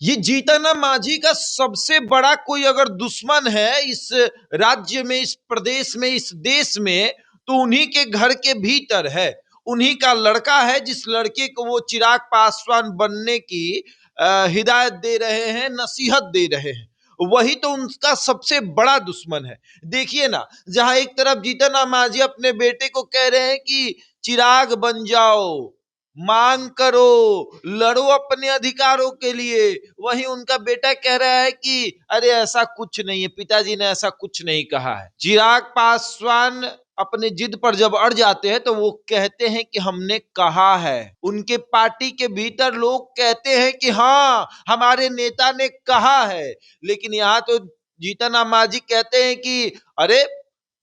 ये जीतन राम मांझी का सबसे बड़ा कोई अगर दुश्मन है इस राज्य में, इस प्रदेश में, इस देश में, तो उन्हीं के घर के भीतर है। उन्हीं का लड़का है जिस लड़के को वो चिराग पासवान बनने की हिदायत दे रहे हैं, नसीहत दे रहे हैं। वही तो उनका सबसे बड़ा दुश्मन है। देखिए ना, जहां एक तरफ जीतन राम मांझी अपने बेटे को कह रहे हैं कि चिराग बन जाओ, मांग करो, लड़ो अपने अधिकारों के लिए, वहीं उनका बेटा कह रहा है कि अरे ऐसा कुछ नहीं है, पिताजी ने ऐसा कुछ नहीं कहा है। चिराग पासवान अपने जिद पर जब अड़ जाते हैं तो वो कहते हैं कि हमने कहा है। उनके पार्टी के भीतर लोग कहते हैं कि हाँ, हमारे नेता ने कहा है, लेकिन यहाँ तो जीतन राम मांझी कहते हैं कि अरे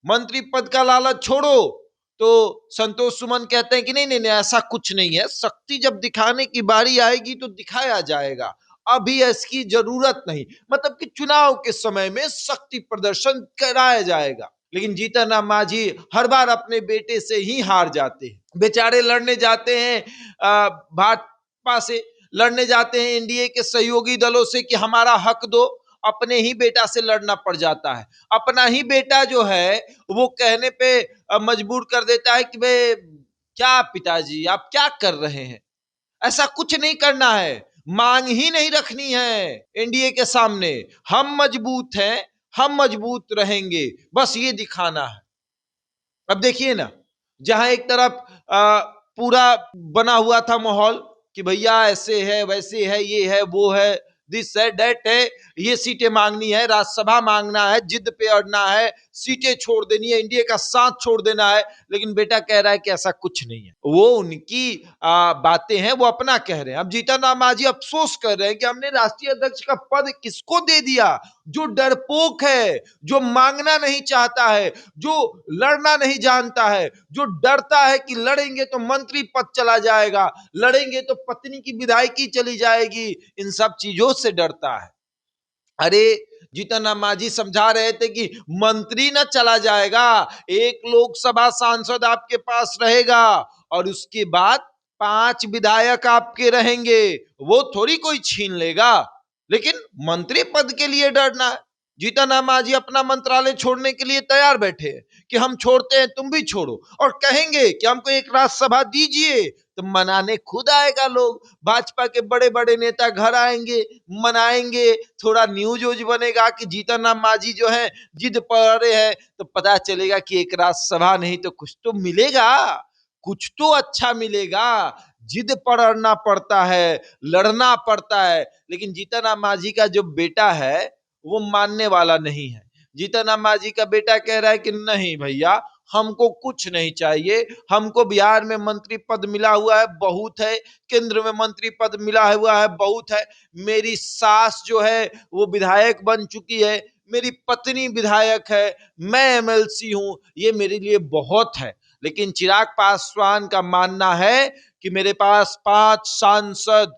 मंत्री पद का लालच छोड़ो। तो संतोष सुमन कहते हैं कि नहीं नहीं नहीं, ऐसा कुछ नहीं है, शक्ति जब दिखाने की बारी आएगी तो दिखाया जाएगा, अभी इसकी जरूरत नहीं। मतलब कि चुनाव के समय में शक्ति प्रदर्शन कराया जाएगा। लेकिन जीतन राम मांझी हर बार अपने बेटे से ही हार जाते हैं। बेचारे लड़ने जाते हैं भाजपा से, लड़ने जाते हैं एनडीए के सहयोगी दलों से कि हमारा हक दो, अपने ही बेटा से लड़ना पड़ जाता है। अपना ही बेटा जो है वो कहने पे मजबूर कर देता है कि भाई क्या पिताजी आप क्या कर रहे हैं, ऐसा कुछ नहीं करना है, मांग ही नहीं रखनी है एनडीए के सामने, हम मजबूत हैं, हम मजबूत रहेंगे, बस ये दिखाना है। अब देखिए ना, जहां एक तरफ पूरा बना हुआ था माहौल कि भैया ऐसे है, वैसे है, ये है, वो है, दिस है, डेट है, ये सीटें मांगनी है, राज्यसभा मांगना है, जिद पे अड़ना है, सीटें छोड़ देनी है, इंडिया का साथ छोड़ देना है। लेकिन बेटा कह रहा है कि ऐसा कुछ नहीं है। वो उनकी बातें हैं, वो अपना कह रहे हैं। अब जीतन राम मांझी अफसोस कर रहे हैं कि हमने राष्ट्रीय अध्यक्ष का पद किसको दे दिया, जो डरपोक है, जो मांगना नहीं चाहता है, जो लड़ना नहीं जानता है, जो डरता है कि लड़ेंगे तो मंत्री पद चला जाएगा, लड़ेंगे तो पत्नी की विधायकी चली जाएगी, इन सब चीजों से डरता है। अरे जीतन राम मांझी समझा रहे थे कि मंत्री न चला जाएगा, एक लोकसभा सांसद आपके पास रहेगा और उसके बाद 5 विधायक आपके रहेंगे, वो थोड़ी कोई छीन लेगा। लेकिन मंत्री पद के लिए डरना है। जीतन राम मांझी अपना मंत्रालय छोड़ने के लिए तैयार बैठे हैं कि हम छोड़ते हैं, तुम भी छोड़ो, और कहेंगे कि हमको एक राज्यसभा दीजिए, तो मनाने खुद आएगा लोग। भाजपा के बड़े बड़े नेता घर आएंगे, मनाएंगे, थोड़ा न्यूज व्यूज बनेगा कि जीतन राम मांझी जो है जिद पर रहे हैं, तो पता चलेगा कि एक राज्यसभा नहीं तो कुछ तो मिलेगा, कुछ तो अच्छा मिलेगा। जिद पर अड़ना पड़ता है, लड़ना पड़ता है। लेकिन जीतन राम मांझी का जो बेटा है वो मानने वाला नहीं है। जीतन राम मांझी का बेटा कह रहा है कि नहीं भैया, हमको कुछ नहीं चाहिए, हमको बिहार में मंत्री पद मिला हुआ है बहुत है, केंद्र में मंत्री पद मिला हुआ है बहुत है, मेरी सास जो है वो विधायक बन चुकी है, मेरी पत्नी विधायक है, मैं एमएलसी हूं, ये मेरे लिए बहुत है। लेकिन चिराग पासवान का मानना है कि मेरे पास 5 सांसद,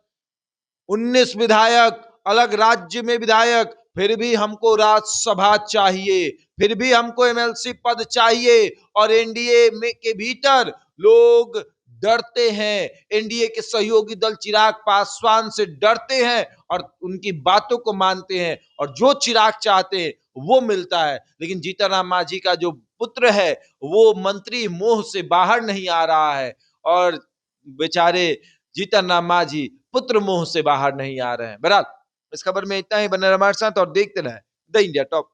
19 विधायक, अलग राज्य में विधायक, फिर भी हमको राज्यसभा चाहिए, फिर भी हमको एमएलसी पद चाहिए। और एनडीए में के भीतर लोग डरते हैं, एनडीए के सहयोगी दल चिराग पासवान से डरते हैं और उनकी बातों को मानते हैं, और जो चिराग चाहते हैं वो मिलता है। लेकिन जीतन राम मांझी का जो पुत्र है वो मंत्री मोह से बाहर नहीं आ रहा है, और बेचारे जीतन राम मांझी पुत्र मोह से बाहर नहीं आ रहे हैं। बहरहाल इस खबर में इतना ही। बने रहे हमारे साथ और देखते रहे द इंडिया टॉप।